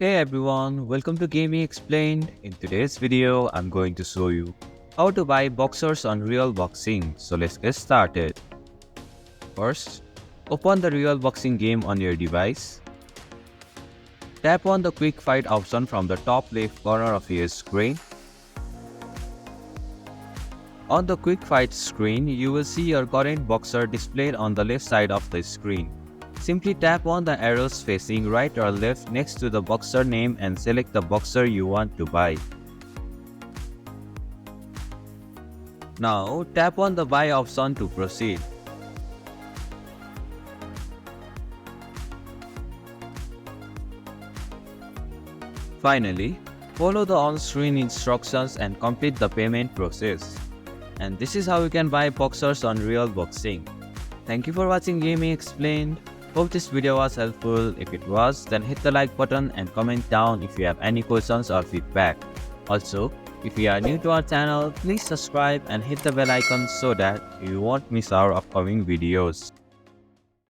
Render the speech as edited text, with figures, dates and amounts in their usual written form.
Hey everyone, welcome to Gaming Explained. In today's video, I'm going to show you how to buy boxers on Real Boxing. So let's get started. First, open the Real Boxing game on your device. Tap on the Quick Fight option from the top left corner of your screen. On the Quick Fight screen, you will see your current boxer displayed on the left side of the screen. Simply tap on the arrows facing right or left next to the boxer name and select the boxer you want to buy. Now, tap on the buy option to proceed. Finally, follow the on-screen instructions and complete the payment process. And this is how you can buy boxers on Real Boxing. Thank you for watching Gaming Explained. Hope this video was helpful. If it was, then hit the like button and comment down if you have any questions or feedback. Also, if you are new to our channel, please subscribe and hit the bell icon so that you won't miss our upcoming videos.